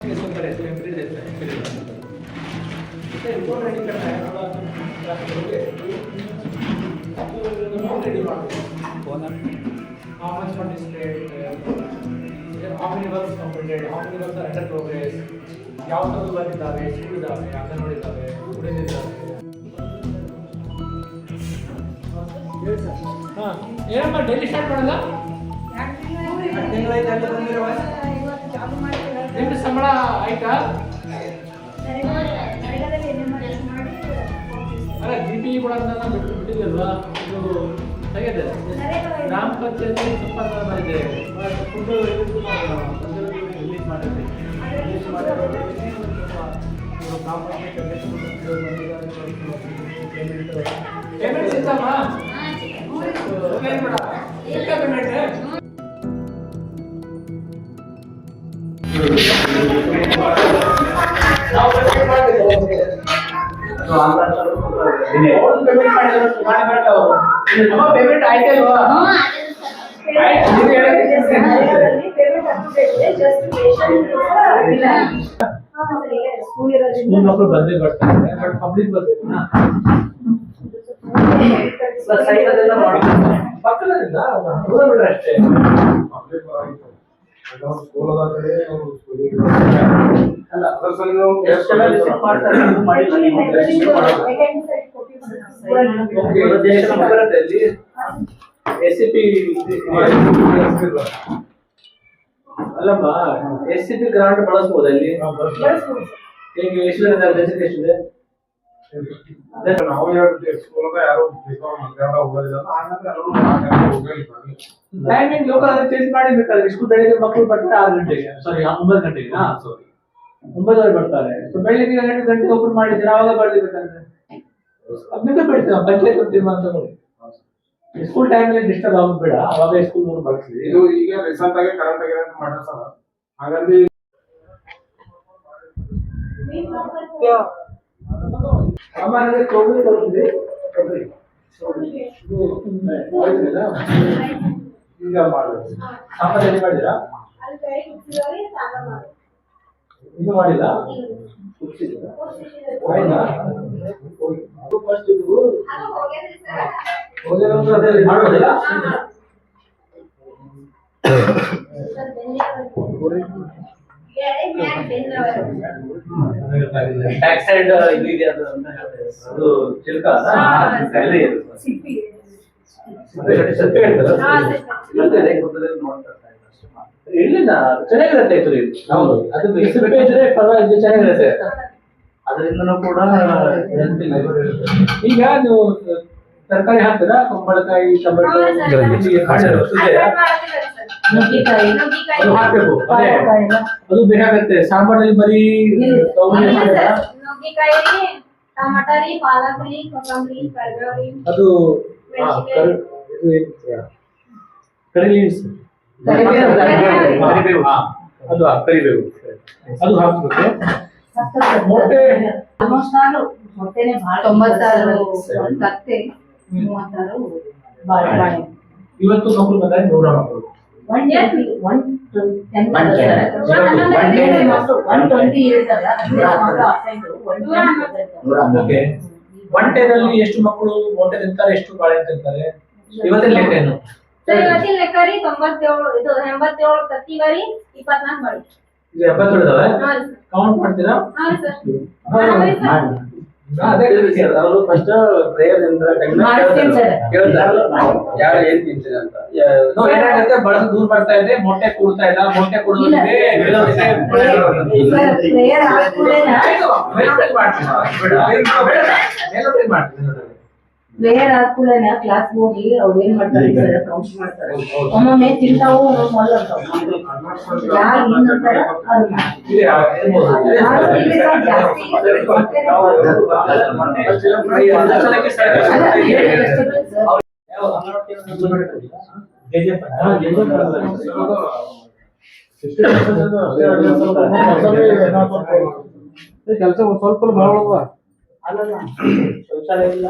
How much fund is paid? How many works completed? How many works are under progress? ಯಾವ ಥರದ work ಇದ್ದಾವೆ, school ಇದ್ದಾವೆ, ಅಂಗನವಾಡಿ ಇದ್ದಾವೆ, ಉಳಿದಿದ್ದಾವೆ. ಹಾಂ, ಏನಮ್ಮ ಡೈಲಿ ಸ್ಟಾರ್ಟ್ ಮಾಡಲ್ಲ? ನಿಮ್ದು ಸಂಬಳ ಆಯ್ತಾ? ಅಲ್ಲ GP ಕೂಡ ಬಿಟ್ಟಿದ್ರಲ್ವಾ? ಇದು ತೆಗೆದೆ ಗ್ರಾಮ ಪಂಚಾಯತಿ ಸಂಪರ್ಕ ಮಾಡಿದೆ. ಫುಡ್ ರಿಲೀಸ್ ಮಾಡಿದೆ. ರಿಲೀಸ್ ಮಾಡಿದ್ರೆ ಪೇಮೆಂಟ್ ಸಿಗ್ತಮ್ಮ? ಪೇಮೆಂಟ್ ಆಯ್ತಲ್ವಾ? ಸ್ಕೂಲ್ ಮಕ್ಕಳು ಬಂದೇ ಬರ್ತಾರೆ, ಬಟ್ ಪಬ್ಲಿಕ್ ಬರ್ಬೇಕು. ಪಕ್ಕದಿಂದ ದೂರ ಬಿಡ್ರೆ ಅಷ್ಟೇ. ಅಲ್ಲಮ್ಮ, SCP ಗ್ರಾಂಟ್ ಬಳಸಬಹುದು ಅಲ್ಲಿ. ಈಗ ಎಷ್ಟು ಎಷ್ಟಿದೆ? ಟೈಮಿಂಗ್ ಲೋಕಲ್ ಚೇಂಜ್ ಮಾಡಿಬೇಕಾದ್ರೆ ಸ್ಕೂಲ್ ಬೆಳಿಗ್ಗೆ ಮಕ್ಕಳು ಬರ್ತಾರೆ 6 ಗಂಟೆಗೆ, ಸಾರಿ 9 ಗಂಟೆಗೆ. ಸಾರಿ 9 ಬರ್ತಾರೆ. ಸೊ ಬೆಳಿಗ್ಗೆ 8 ಗಂಟೆಗೆ ಓಪನ್ ಮಾಡಿದ್ರೆ ಅವಾಗ ಬರ್ಲಿಬೇಕಂದ್ರೆ ಅದಕ್ಕೆ ಬಿಡ್ತೀವಿ. ಪಂಚಾಯತ್ ತೀರ್ಮಾನ ತಗೊಳ್ಳಿ. ಸ್ಕೂಲ್ ಟೈಮಲ್ಲಿ ಡಿಸ್ಟರ್ಬ್ ಆಗೋದು ಬೇಡ, ಅವಾಗ ಸ್ಕೂಲ್ ನೋಡಿ ಬಳಸಿ. ಇದು ಈಗ ರೀಸೆಂಟ್ ಆಗಿ ಕರೆಂಟ್ ಆಗಿರೋದು ಮಾಡ್ತಾರೆ ಸರ್. ಹಾಗಾಗಿ ಸಾಮಾನ್ಯವಾಗಿ ಕೋವಿಡ್ ಬರ್ತದೆ. ಈಗ ಮಾಡೋದು ಸಾಂಬಾರ್ ಮಾಡಿರಾ? ಇದು ಮಾಡಿಲ್ಲ. ಮಾಡೋದಿಲ್ಲ. ಬ್ಯಾಕ್ ಸೈಡ್ ಇದು ಇದೆ, ಅದು ಚಿಲ್ಕ ಇಲ್ಲಿಂದ ಚೆನ್ನಾಗಿರುತ್ತೆ. ಆಕ್ಚುಲಿ ಹೌದು, ಅದು ಇದ್ರೆ ಪರವಾಗಿಲ್ಲ, ಚೆನ್ನಾಗಿರುತ್ತೆ. ಅದರಿಂದನೂ ಕೂಡ ಈಗ ನೀವು ತರಕಾರಿ ಹಾಕ್ತೀರಾ? ಕುಂಬಳಕಾಯಿ, ಟೊಮೆಟೊ ಹಾಕ್ಬೇಕು. ಅದು ಬೇಕಾಗತ್ತೆ ಸಾಂಬಾರಲ್ಲಿ. ಬರೀ ಟಮಾಟರಿ, ಪಾಲಕರಿ, ಕೊತ್ತಂಬರಿ, ಕರಿಬೇವು. ಅದು ಕರಿಬೇವು, ಅದು ಕರಿಬೇವು, ಅದು ಹಾಕ್ಬೇಕು. ಮೊಟ್ಟೆ ಮೊಟ್ಟೆನೆ ಬಹಳ 96 ತತ್ತೆ 36 ಬಾಳೆ. ಇವತ್ತು ಮಕ್ಕಳು ಬಂದಾಗ 100 ಮಕ್ಕಳು 110 ಅಲ್ಲಿ ಎಷ್ಟು ಮಕ್ಕಳು ಮೊಟ್ಟೆ ತಿಂತಾರೆ, ಎಷ್ಟು ಬಾಳೆ ತಿಂತಾರೆ? ಇವತ್ತಿನ ಲೆಕ್ಕ ಏನು? ಇವತ್ತಿನ ಲೆಕ್ಕ ರೀ 97, ಇದು 87 ತತ್ತಿಗರಿ, 24 ಬಾಳೆ. ಇದು 77 ಇದಾವೆ. ಕೌಂಟ್ ಮಾಡ್ತೀರಾ? ಅವರು ಫಸ್ಟ್ ಪ್ರೇಯರ್ ಯಾರು ಏನ್ ತಿಂತೀರ ಅಂತ. ಏನಾಗುತ್ತೆ, ಬಳಸ ದೂರ ಬರ್ತಾ ಇದೆ, ಮೊಟ್ಟೆ ಕೂಡ್ತಾ ಇಲ್ಲ. ಮೊಟ್ಟೆ ಕೊಡೋದಿದೆ ಪ್ರೇಯರ್ ಆದ್ಕೂಡನ ಕ್ಲಾಸ್ ಹೋಗಿ ಅವ್ರು ಏನ್ ಮಾಡ್ತಾರೆ ಕೌಂಟ್ ಮಾಡ್ತಾರೆ. ಒಮ್ಮೊಮ್ಮೆ ತಿಂತಾವು, ಯಾರು ಏನಂತಾರ ಕೆಲಸ ಸ್ವಲ್ಪ ಶೌಚಾಲಯ ಇಲ್ಲ.